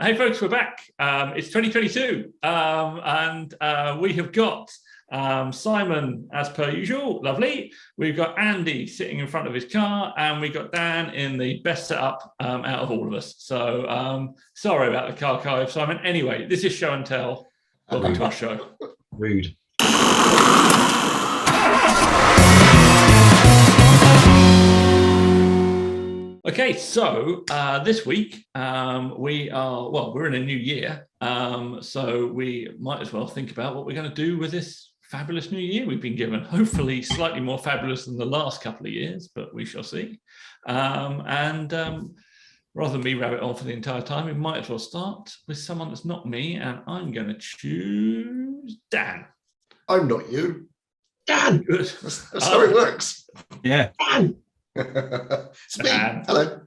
Hey folks, we're back. It's 2022, and we have got Simon, as per usual, lovely. We've got Andy sitting in front of his car, and we've got Dan in the best setup out of all of us. So sorry about the car archive, Simon. Anyway, this is Show and Tell. Welcome to our show. Rude. Okay, so this week we're in a new year, so we might as well think about what we're going to do with this fabulous new year we've been given. Hopefully slightly more fabulous than the last couple of years, but we shall see. Rather than me rabbit on for the entire time, we might as well start with someone that's not me, and I'm going to choose Dan. I'm not you. Dan! Good. That's how it works. Yeah. Dan! It's me. Dan. Hello.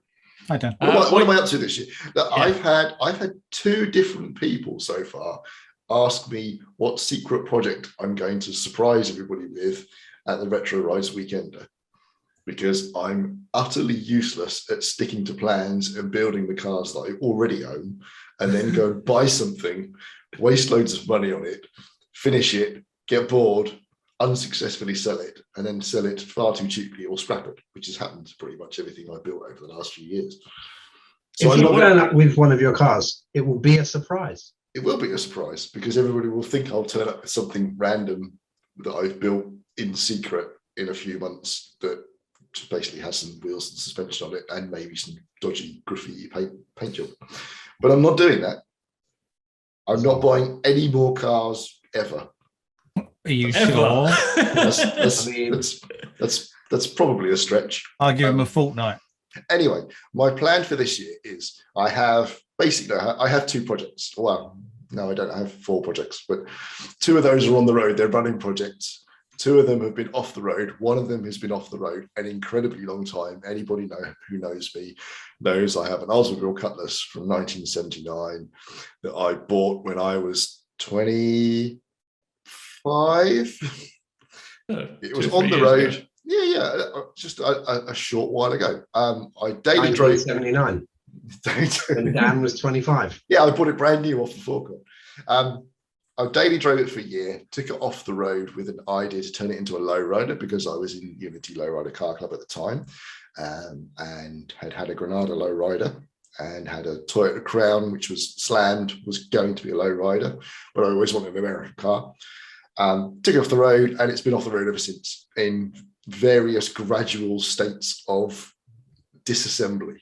Hi, Dan. What am I up to this year? Look, Yeah. I've had two different people so far ask me what secret project I'm going to surprise everybody with at the Retro Rides Weekender, because I'm utterly useless at sticking to plans and building the cars that I already own, and then go and buy something, waste loads of money on it, finish it, get bored, unsuccessfully sell it, and then sell it far too cheaply or scrap it, which has happened to pretty much everything I built over the last few years. So if you turn up with one of your cars, it will be a surprise. It will be a surprise, because everybody will think I'll turn up with something random that I've built in secret in a few months that basically has some wheels and suspension on it and maybe some dodgy graffiti paint job. But I'm not doing that. I'm not buying any more cars ever. Are you sure? That's probably a stretch. I'll give him a fortnight. Anyway, my plan for this year is I have two projects. Well, no, I don't have four projects, but two of those are on the road. They're running projects. Two of them have been off the road. One of them has been off the road an incredibly long time. Anybody who knows me knows I have an Oldsmobile Cutlass from 1979 that I bought when I was 25. It was on the road. Yeah, just a short while ago. I daily drove 79. And Dan was 25. Yeah, I bought it brand new off the forecourt. I daily drove it for a year, took it off the road with an idea to turn it into a lowrider, because I was in Unity Lowrider Car Club at the time, and had a Granada lowrider and had a Toyota Crown, which was slammed, was going to be a lowrider, but I always wanted an American car. Took it off the road, and it's been off the road ever since in various gradual states of disassembly.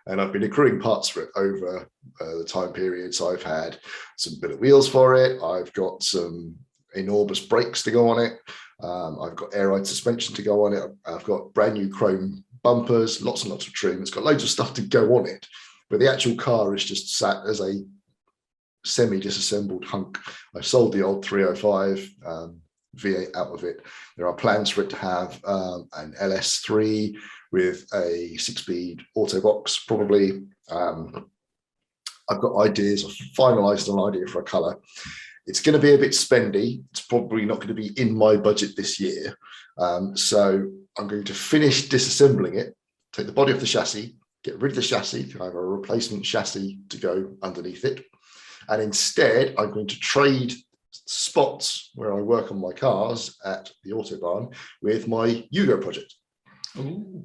And I've been accruing parts for it over the time period. So I've had some billet wheels for it. I've got some enormous brakes to go on it. I've got air ride suspension to go on it. I've got brand new chrome bumpers, lots and lots of trim. It's got loads of stuff to go on it. But the actual car is just sat as a semi-disassembled hunk. I sold the old 305 V8 out of it. There are plans for it to have an LS3 with a 6-speed auto box, probably. I've got ideas. I've finalized an idea for a color. It's going to be a bit spendy. It's probably not going to be in my budget this year. So I'm going to finish disassembling it, take the body off the chassis, get rid of the chassis, to have a replacement chassis to go underneath it. And instead, I'm going to trade spots where I work on my cars at the Autobahn with my Yugo project. Ooh.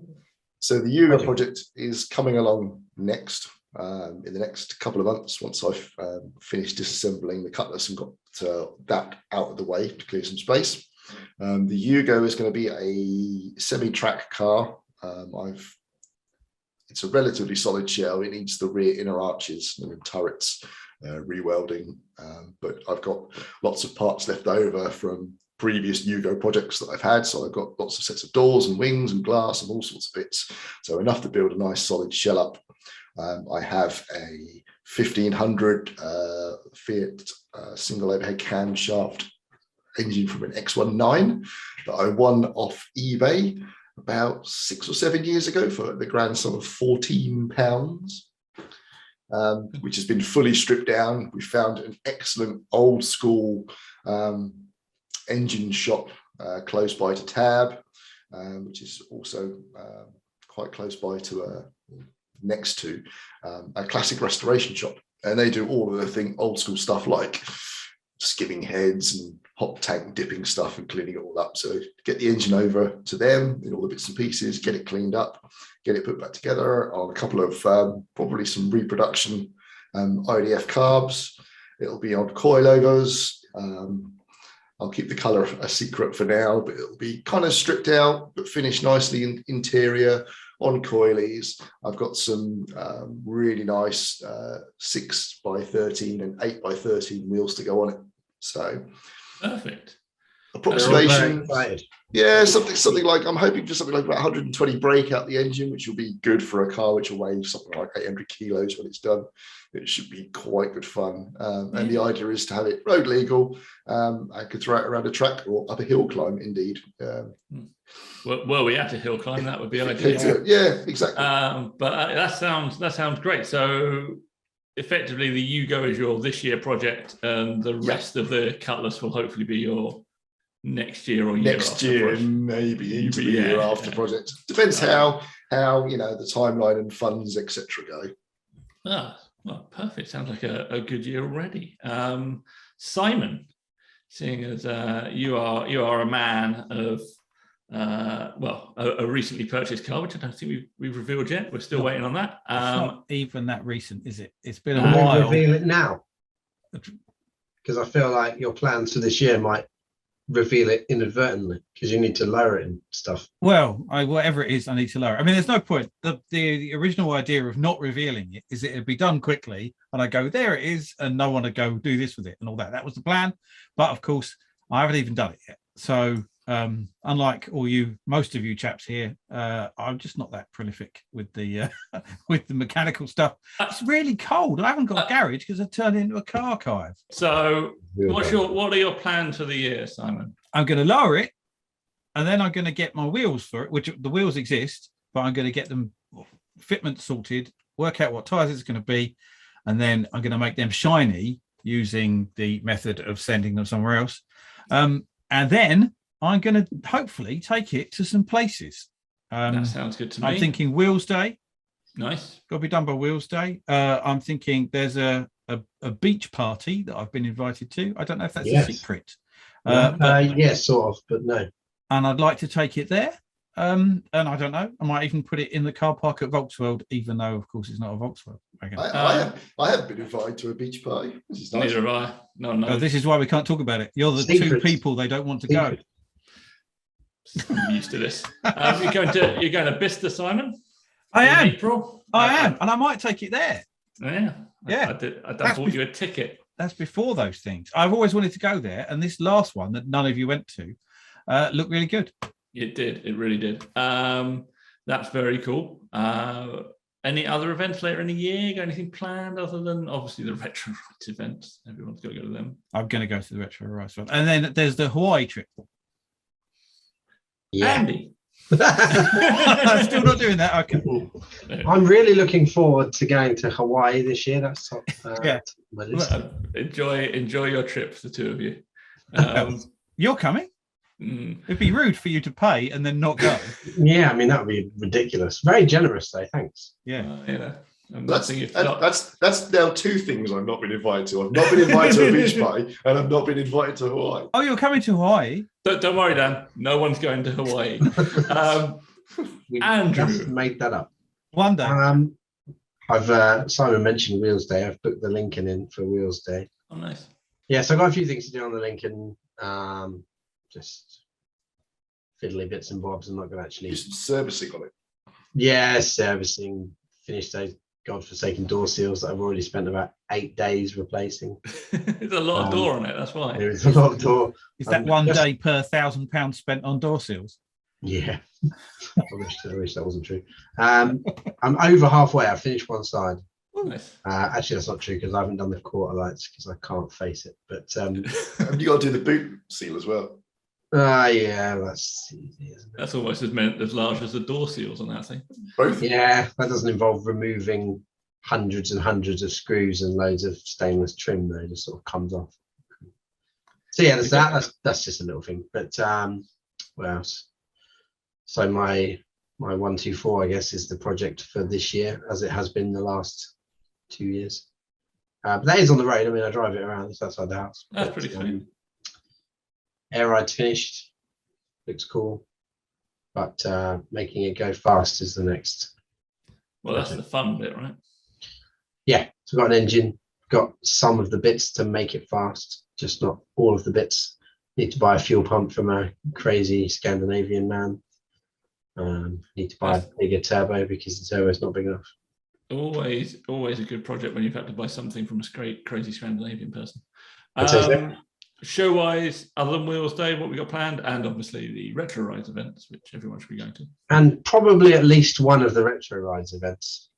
So the Yugo project is coming along next, in the next couple of months, once I've finished disassembling the Cutlass and got that out of the way to clear some space. The Yugo is going to be a semi-track car. It's a relatively solid shell. It needs the rear inner arches and turrets re-welding, but I've got lots of parts left over from previous Yugo projects that I've had. So I've got lots of sets of doors and wings and glass and all sorts of bits. So enough to build a nice solid shell up. I have a 1500 Fiat single overhead camshaft engine from an X19 that I won off eBay about 6 or 7 years ago for the grand sum of £14. Which has been fully stripped down. We found an excellent old school engine shop close by to Tab, which is also quite close by to next to a classic restoration shop and they do all of the old school stuff like skimming heads and hot tank dipping stuff and cleaning it all up. So get the engine over to them in all the bits and pieces, get it cleaned up, get it put back together on a couple of probably some reproduction IDF carbs. It'll be on coilovers. I'll keep the color a secret for now, but it'll be kind of stripped out, but finished nicely in interior on coilies. I've got some really nice 6x13 and 8x13 wheels to go on it. So perfect. Approximation. Yeah, something like, I'm hoping for something like about 120 brake out the engine, which will be good for a car which will weigh something like 800 kilos when it's done. It should be quite good fun. And the idea is to have it road legal. I could throw it around a track or up a hill climb, indeed. Well, we had a hill climb, that would be ideal. Yeah, exactly. But that sounds great. So effectively, the Yugo is your this year project, and the rest of the Cutlass will hopefully be your next year or year next after year, project. maybe even the year after project. Depends how the timeline and funds etc. go. Well, perfect. Sounds like a good year already. Simon, seeing as you are a man of a recently purchased car, which I don't think we've revealed yet. We're still waiting on that. It's not even that recent, is it? It's been a while. Can we reveal it now? Because I feel like your plans for this year might reveal it inadvertently, because you need to lower it and stuff. Well, whatever it is, I need to lower it. I mean, there's no point. The original idea of not revealing it is it'd be done quickly, and I go, there it is, and no one to go do this with it and all that. That was the plan. But of course, I haven't even done it yet. So unlike most of you chaps here, I'm just not that prolific with the with the mechanical stuff. It's really cold. I haven't got a garage because I turned it into a car archive. So what are your plans for the year, Simon? I'm going to lower it, and then I'm going to get my wheels for it, which the wheels exist, but I'm going to get them fitment sorted, work out what tires it's going to be, and then I'm going to make them shiny using the method of sending them somewhere else. And then I'm going to hopefully take it to some places. That sounds good to me. I'm thinking Wheels Day. Nice. Got to be done by Wheels Day. I'm thinking there's a beach party that I've been invited to. I don't know if that's a secret. Yes, sort of, but no. And I'd like to take it there. And I don't know. I might even put it in the car park at Volkswagen, even though, of course, it's not a Volkswagen. I have been invited to a beach party. This is nice. Neither have I. No. This is why we can't talk about it. You're the two people they don't want to go. I'm used to this. You're going to Bicester, Simon? I am. April? I am, and I might take it there. Yeah. I bought you a ticket. That's before those things. I've always wanted to go there, and this last one that none of you went to looked really good. It did. It really did. That's very cool. Any other events later in the year? Got anything planned other than obviously the Retro Rights events? Everyone's got to go to them. I'm going to go to the Retro Rights one, and then there's the Hawaii trip. Yeah. Andy. I'm still not doing that. Okay. I'm really looking forward to going to Hawaii this year. That's top. My list. Enjoy your trip, the two of you. You're coming. It'd be rude for you to pay and then not go. Yeah, I mean that would be ridiculous. Very generous, though. Thanks. Yeah. That's now two things I've not been invited to. I've not been invited to a beach party, and I've not been invited to Hawaii. Oh, you're coming to Hawaii? Don't worry, Dan. No one's going to Hawaii. Andrew just made that up. One day. I've Simon mentioned Wheels Day. I've booked the Lincoln in for Wheels Day. Oh, nice. Yeah, so I've got a few things to do on the Lincoln. Just fiddly bits and bobs. I'm not going to actually do some servicing on it. Yeah, servicing. Finished those godforsaken door seals that I've already spent about 8 days replacing. There's a lot of door on it. That's why. There's a lot of door. Is that one day per £1,000 spent on door seals? Yeah. I wish that wasn't true. I'm over halfway. I finished one side. Nice. Actually, that's not true because I haven't done the quarter lights because I can't face it. But you got to do the boot seal as well. Yeah, that's easy, isn't it? That's almost as large as the door seals on that thing. Both. Yeah, that doesn't involve removing hundreds and hundreds of screws and loads of stainless trim. Though it just sort of comes off. So yeah, there's that. That's just a little thing. But what else? So my 124, I guess, is the project for this year, as it has been the last 2 years. But that is on the road. I mean, I drive it around. It's outside the house. That's pretty sweet. Air ride's finished. Looks cool. But making it go fast is the next. Well, that's the fun bit, right? Yeah, so got an engine, got some of the bits to make it fast, just not all of the bits. Need to buy a fuel pump from a crazy Scandinavian man. Need to buy a bigger turbo because the turbo is not big enough. Always a good project when you've had to buy something from a crazy Scandinavian person. Show-wise, other than Wheels Day, what we got planned, and obviously the Retro Rides events, which everyone should be going to. And probably at least one of the Retro Rides events.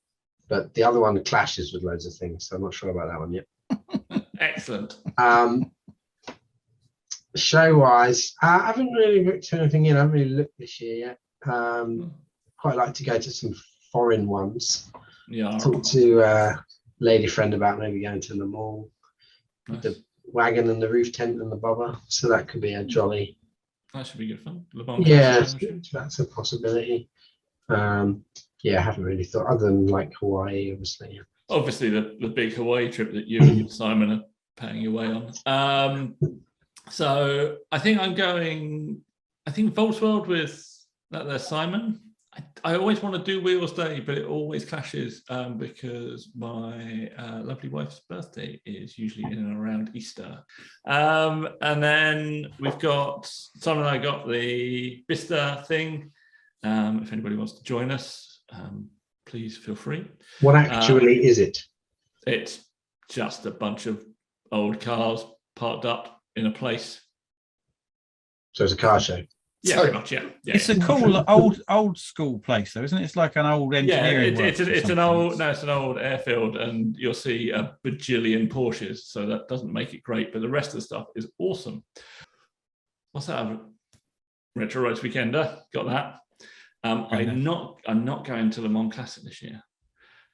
But the other one clashes with loads of things, so I'm not sure about that one yet. Excellent. Show-wise, I haven't really looked at anything in. I haven't really looked this year yet. Quite like to go to some foreign ones. Yeah. Talk to a lady friend about maybe going to the mall. Nice. The wagon and the roof tent and the bobber. So that could be a jolly. That should be good fun. Yeah, that's a possibility. Yeah, I haven't really thought, other than like Hawaii, obviously. Obviously, the big Hawaii trip that you and Simon are paying your way on. So I think I'm going. I think Volksworld with there's Simon. I always want to do Wheels Day, but it always clashes because my lovely wife's birthday is usually in and around Easter. And then we've got Simon and I got the Bista thing. If anybody wants to join us, please feel free. What actually is it? It's just a bunch of old cars parked up in a place. So it's a car show. Yeah, pretty much. Yeah. It's a cool old school place, though, isn't it? It's like an old engineering. Yeah, it's an old airfield, and you'll see a bajillion Porsches. So that doesn't make it great, but the rest of the stuff is awesome. What's that? Retro Rides Weekender, got that. I'm not going to Le Mans Classic this year.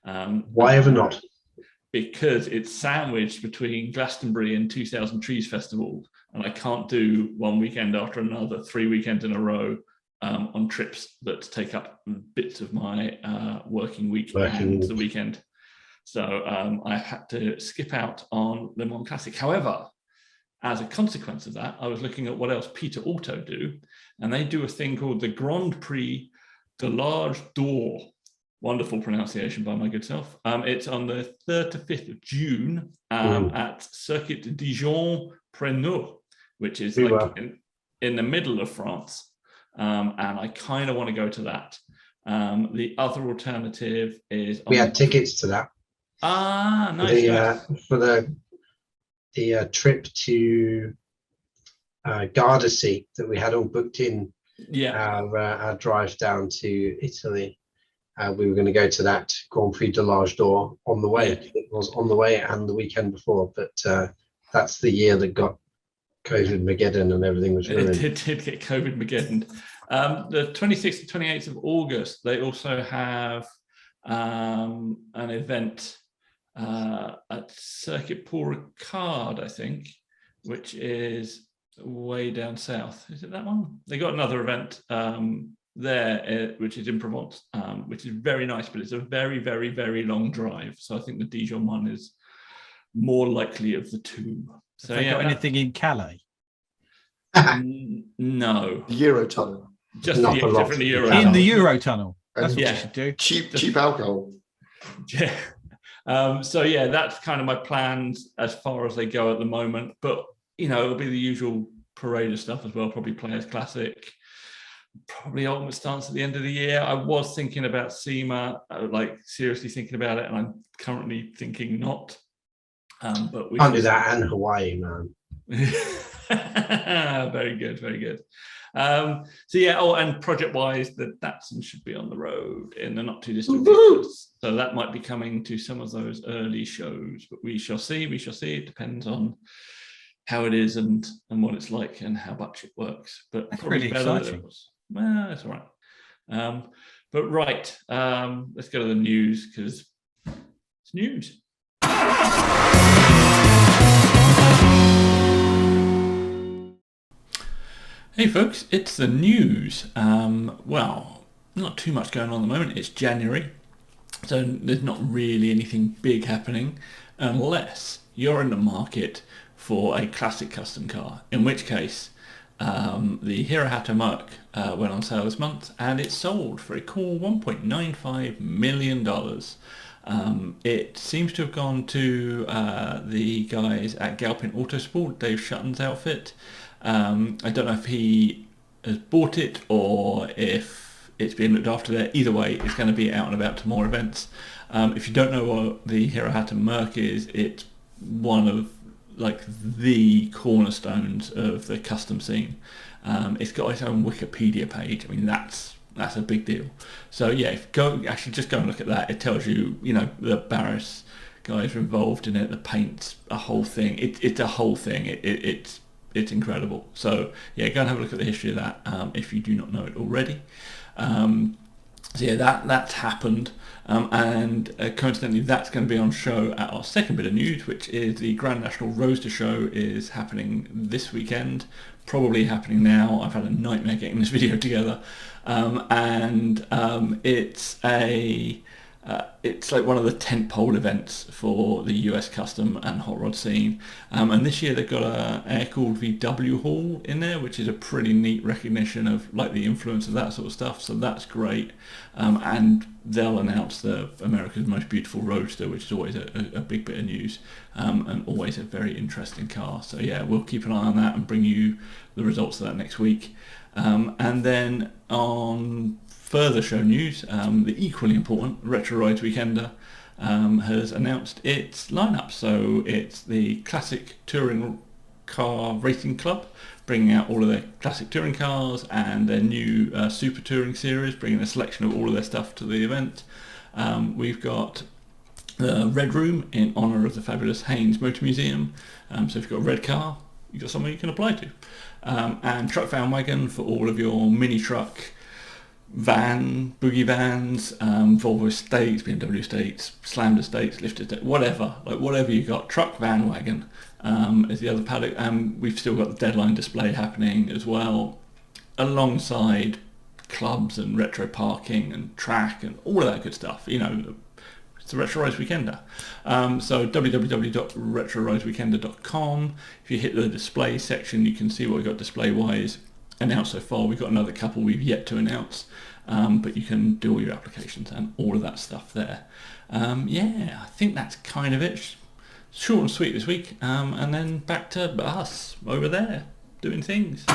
Why ever not? Because it's sandwiched between Glastonbury and 2000 Trees Festival, and I can't do one weekend after another, 3 weekends in a row on trips that take up bits of my working week and the weekend. So I had to skip out on Le Mans Classic. However, as a consequence of that, I was looking at what else Peter Auto do, and they do a thing called the Grand Prix de l'Arche d'Or. Wonderful pronunciation by my good self. It's on the 3rd to 5th of June at Circuit de Dijon Preneux, which is like in the middle of France. And I kind of want to go to that. The other alternative is... We had tickets to that. Nice. For the trip to Gardasee that we had all booked in. Yeah. Our drive down to Italy. We were going to go to that Grand Prix de l'Arche d'Or on the way. Yeah. It was on the way and the weekend before, but that's the year that got COVID-mageddon and everything was ruined. It did get COVID-mageddon. The 26th to 28th of August, they also have an event at Circuit Paul Ricard, I think, which is way down south. Is it that one? They got another event there, which is in Provence, which is very nice, but it's a very, very, very long drive. So I think the Dijon one is more likely of the two. So have they got anything in Calais? No. Eurotunnel. Just the Euro. In the Eurotunnel. That's what you should do. Cheap alcohol. Yeah. So yeah, that's kind of my plans as far as they go at the moment. But it'll be the usual parade of stuff as well. Probably Players Classic. Probably Ultimate Stance at the end of the year. I was thinking about SEMA, seriously thinking about it, and I'm currently thinking not. But we can't do that and Hawaii, man. Very good, very good. So yeah. And project-wise, the Datsun should be on the road in the not too distant future. So that might be coming to some of those early shows, but we shall see. We shall see. It depends on how it is and what it's like and how much it works. But that's probably really better exciting. than it was. Well, that's all right. But right, let's go to the news because it's news. Hey folks, it's the news. Well, not too much going on at the moment. It's January, so there's not really anything big happening. unless you're in the market for a classic custom car, in which case the Hirohata Merc went on sale this month, and it sold for a cool $1.95 million. It seems to have gone to the guys at Galpin Autosport, Dave Shutton's outfit. I don't know if he has bought it or if it's being looked after there. Either way, it's going to be out and about to more events. If you don't know what the Hirohata Merc is, it's one of like the cornerstones of the custom scene. It's got its own Wikipedia page. I mean, that's a big deal. So yeah, just go and look at that. It tells you, the Barris guys are involved in it. The paint's a whole thing. It's a whole thing. It's incredible. So yeah, go and have a look at the history of that if you do not know it already. So yeah, that's happened, and coincidentally that's going to be on show at our second bit of news, which is the Grand National Roadster Show is happening this weekend, probably happening now. I've had a nightmare getting this video together, and it's like one of the tentpole events for the US custom and hot rod scene, and this year they've got a air-cooled VW Hall in there, which is a pretty neat recognition of like the influence of that sort of stuff, so that's great. And they'll announce the America's Most Beautiful Roadster, which is always a big bit of news, and always a very interesting car. So yeah, we'll keep an eye on that and bring you the results of that next week. And then on further show news, the equally important Retro Rides Weekender has announced its lineup. So it's the Classic Touring Car Racing Club, bringing out all of their classic touring cars, and their new Super Touring series, bringing a selection of all of their stuff to the event. We've got the Red Room in honour of the fabulous Haynes Motor Museum. So if you've got a red car, you've got somewhere you can apply to. And Truck Van Wagon for all of your mini truck, van, boogie vans, Volvo estates, BMW estates, slammed estates, lifted estates, whatever you got. Truck Van Wagon is the other paddock, and we've still got the Deadline display happening as well, alongside clubs and retro parking and track and all of that good stuff. It's the Retro Rides Weekender. So www.retrorideweekender.com. If you hit the display section, you can see what we've got display wise announced so far. We've got another couple we've yet to announce, but you can do all your applications and all of that stuff there. I think that's kind of it. Short and sweet this week, and then back to us over there doing things.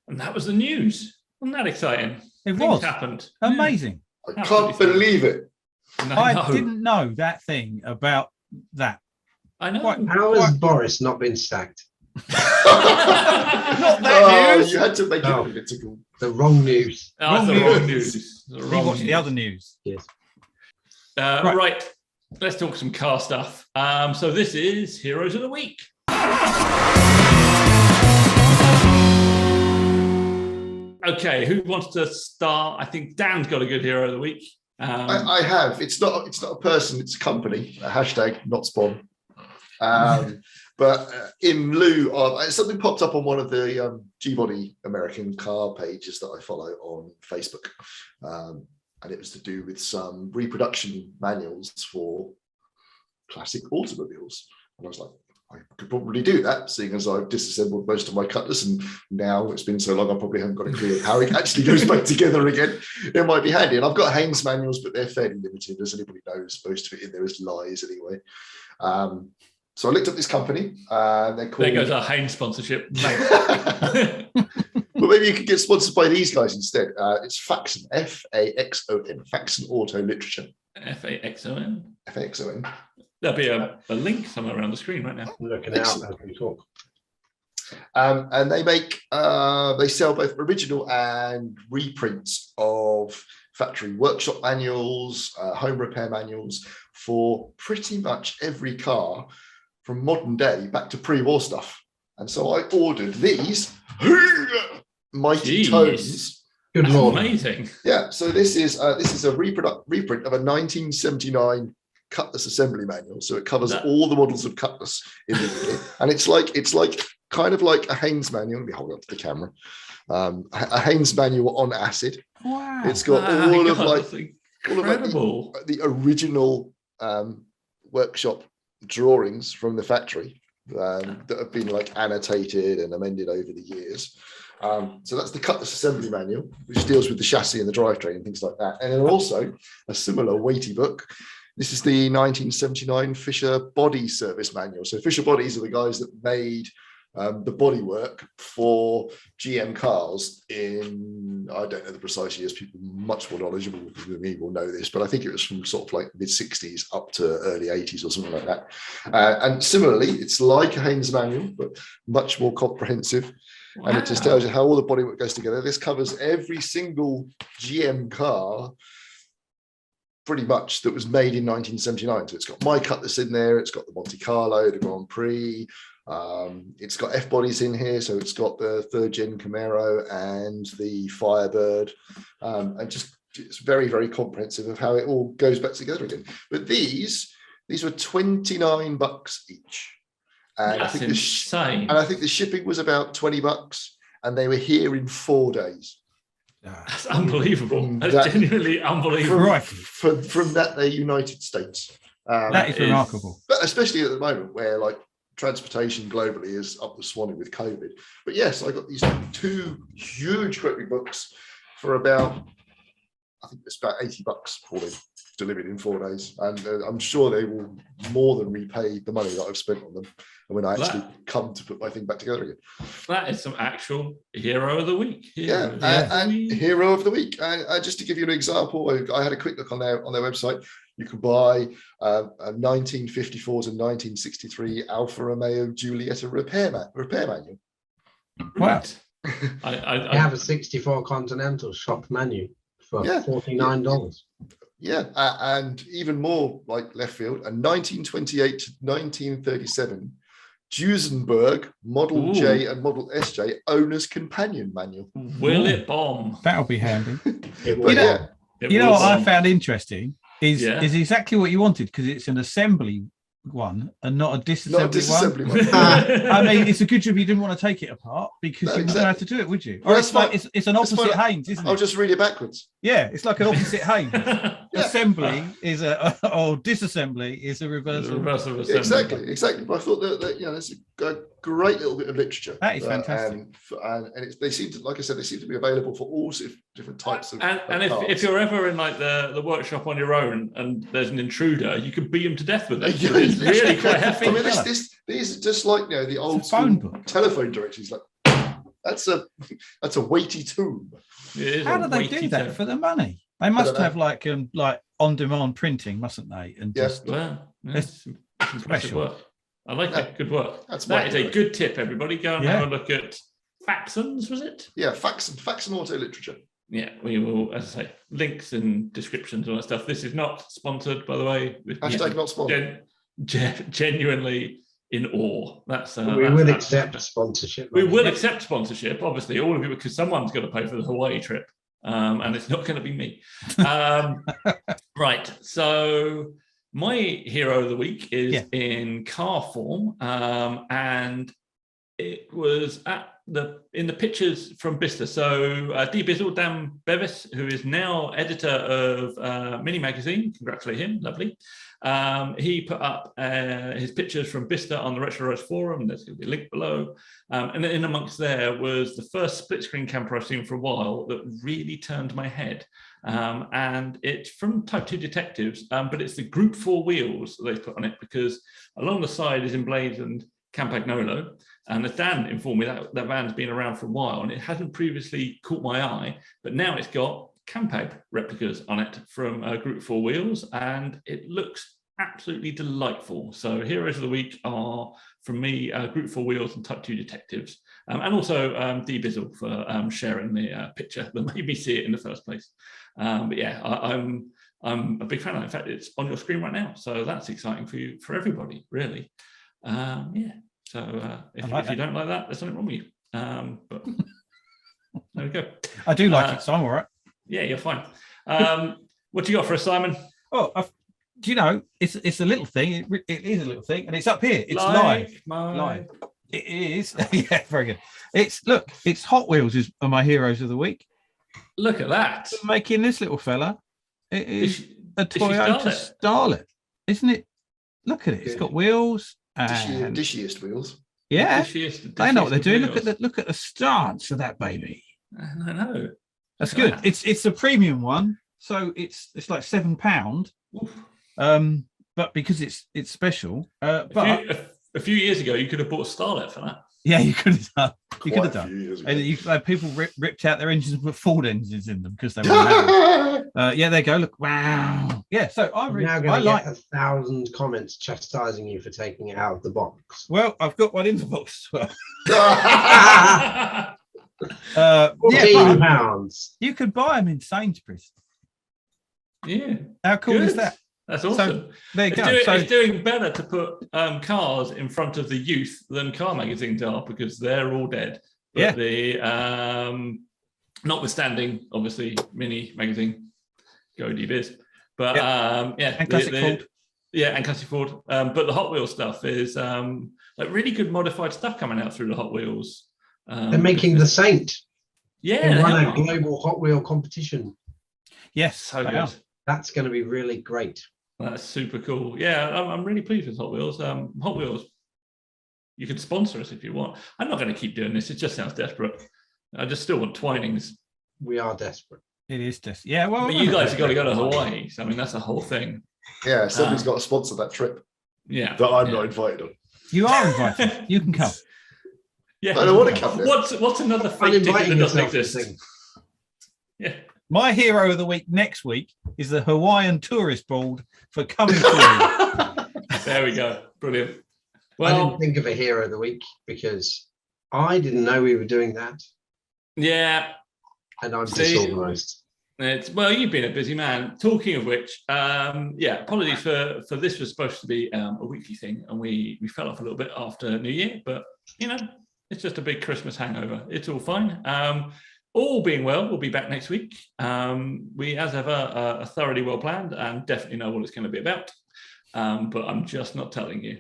And that was the news. Wasn't that exciting? It Things was happened. amazing. I can't believe it. I didn't know that thing about that. I know. How has Boris not been sacked? Not that news. You had to make it political. The wrong news. Wrong news. We watched the other news. Yes. Right. Let's talk some car stuff. So this is Heroes of the Week. Okay, who wants to start? I think Dan's got a good Hero of the Week. I have. It's not a person, it's a company. Hashtag not spawn. But in lieu of something popped up on one of the G-Body American car pages that I follow on Facebook, and it was to do with some reproduction manuals for classic automobiles. And I was like, I could probably do that, seeing as I've disassembled most of my Cutlass, and now it's been so long I probably haven't got a clue how it actually goes back together again. It might be handy. And I've got Haynes manuals, but they're fairly limited, as anybody knows. Most of it in there is lies anyway. So I looked up this company. They're called... There goes our Haynes sponsorship. Well, maybe you could get sponsored by these guys instead. It's Faxon, F-A-X-O-N, Faxon Auto Literature. F-A-X-O-N? F-A-X-O-N. There'll be a link somewhere around the screen right now. I'm looking out as we talk. And they sell both original and reprints of factory workshop manuals, home repair manuals for pretty much every car from modern day back to pre-war stuff. And so I ordered these mighty tones. Good Lord. Amazing. Yeah, so this is a reprint of a 1979 Cutlass assembly manual, so it covers all the models of Cutlass in the year, and it's like kind of like a Haynes manual. Let me hold up to the camera. A Haynes manual on acid. Wow. It's got all of incredible. the original workshop drawings from the factory that have been like annotated and amended over the years. So that's the Cutlass assembly manual, which deals with the chassis and the drivetrain and things like that. And then also a similar weighty book. This is the 1979 Fisher Body Service Manual. So Fisher Bodies are the guys that made the bodywork for GM cars in, I don't know the precise years, people much more knowledgeable than me will know this, but I think it was from sort of like mid 60s up to early 80s or something like that. And similarly, it's like a Haynes manual, but much more comprehensive. Wow. And it just tells you how all the bodywork goes together. This covers every single GM car pretty much that was made in 1979. So it's got my Cutlass in there, it's got the Monte Carlo, the Grand Prix, it's got F bodies in here, so it's got the 3rd gen Camaro and the Firebird, and just it's very, very comprehensive of how it all goes back together again. But these were $29 each, and that's insane. And I think the shipping was about $20, and they were here in 4 days. That's unbelievable. That's genuinely unbelievable. From that, they're United States. That is remarkable. But especially at the moment where like transportation globally is up the swanny with COVID. But yes, I got these 2 huge quick books for about, I think it's about $80 for them, delivered in 4 days. And I'm sure they will more than repay the money that I've spent on them. And when I actually come to put my thing back together again. That is some actual hero of the week. And hero of the week. Just to give you an example, I had a quick look on their website. You can buy a 1954 to 1963 Alfa Romeo Giulietta repair manual. Wow. I have a 64 Continental shop manual for $49. Yeah, and even more like left field, a 1928 to 1937 Duesenberg Model J and Model SJ Owner's Companion Manual. Will it bomb? That'll be handy. You know what I found interesting is exactly what you wanted, because it's an assembly one and not a disassembly one. I mean, it's a good job you didn't want to take it apart, because you wouldn't have to do it, would you? Or it's like it's an opposite Haynes, isn't it? I'll just read it backwards. Yeah, it's like an opposite Haynes. Assembly is or disassembly is a reverse of assembly. Exactly. But I thought that there's a great little bit of literature. That is fantastic. And they seem to, like I said, they seem to be available for all different types of. And if you're ever in like the workshop on your own and there's an intruder, you can beat him to death with it. It's really quite hefty. I mean, these are just like the old phone book. Telephone directories. Like that's a weighty tome. How do they do that for the money? They must have like on-demand printing, mustn't they? And that's special work. I like it. Good work. That is a good tip, everybody. Go and have a look at Faxons, was it? Yeah, Faxon Auto Literature. Yeah, we will, as I say, links and descriptions, all that stuff. This is not sponsored, by the way. Hashtag not sponsored. Genuinely in awe. We will accept sponsorship. We will accept sponsorship, obviously, all of you, because someone's got to pay for the Hawaii trip. And it's not going to be me. Right. So my hero of the week is in car form, and it was in the pictures from Bicester. So D Bizzle, Dan Bevis, who is now editor of Mini Magazine, congratulate him, lovely. He put up his pictures from Bicester on the Retro Roads forum. There's going to be a link below. And in amongst there was the first split screen camper I've seen for a while that really turned my head. And it's from Type 2 Detectives, but it's the Group 4 wheels that they've put on it, because along the side is emblazoned Campagnolo. And as Dan informed me, that van's been around for a while and it hadn't previously caught my eye, but now it's got Campag replicas on it from Group 4 wheels, and it looks absolutely delightful. So heroes of the week are, from me, Group 4 wheels and Type 2 Detectives, and also D Bizzle for sharing the picture that made me see it in the first place. But yeah, I'm a big fan of it. In fact, it's on your screen right now, so that's exciting for everybody, really. So if you don't like that, there's something wrong with you. But there we go. I do like it, so I'm all right. Yeah, you're fine. What do you got for us, Simon? Oh, do you know, it's a little thing. It is a little thing, and it's up here. It's live. Live. It is. Yeah, very good. It's Hot Wheels are my heroes of the week. Look at that. Making this little fella. It is a she Toyota Starlet, isn't it? Look at it. It's got wheels. Dishiest wheels. Yeah, they know what they're doing. Wheels. Look at the stance of that baby. I know. That's good. It's a premium one, so it's like £7. But because it's special. But a few years ago, you could have bought a Starlet for that. Yeah, you could have done. You could have Quite a done. few years And people ripped out their engines and put Ford engines in them because they were married. Yeah, there you go. Look, wow. Yeah, so I get 1,000 comments chastising you for taking it out of the box. Well, I've got one in the box as well. £14. You could buy them in Sainsbury's. Yeah. How cool is that? That's awesome. So, there you go. It's doing better to put cars in front of the youth than car magazines are because they're all dead. But the notwithstanding, obviously, Mini magazine, go DBiz. But and Classic Ford. Yeah, and Classic Ford. But the Hot Wheels stuff is like really good modified stuff coming out through the Hot Wheels. They're making the Saint. Yeah, they run a global Hot Wheel competition. Yes, so good. That's going to be really great. That's super cool. Yeah, I'm really pleased with Hot Wheels. Hot Wheels, you can sponsor us if you want. I'm not going to keep doing this. It just sounds desperate. I just still want Twinings. We are desperate. It is desperate. Yeah, well, but you guys have got to go to Hawaii. So, I mean, that's a whole thing. Yeah, somebody's got to sponsor that trip. Yeah, that I'm not invited on. You are invited. You can come. Yeah, I don't want to come. What's another fake ticket that doesn't exist? Yeah. My hero of the week next week is the Hawaiian Tourist Board for coming through. There we go. Brilliant. Well, I didn't think of a hero of the week because I didn't know we were doing that. Yeah. And I'm disorganized. Well, you've been a busy man. Talking of which, apologies for this was supposed to be a weekly thing and we fell off a little bit after New Year, but it's just a big Christmas hangover. It's all fine. All being well, we'll be back next week. We, as ever, are thoroughly well planned and definitely know what it's going to be about. But I'm just not telling you.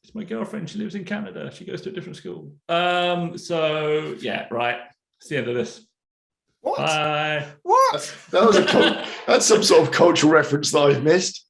It's my girlfriend. She lives in Canada. She goes to a different school. So, yeah, right. It's the end of this. What? Bye. What? That's some sort of cultural reference that I've missed.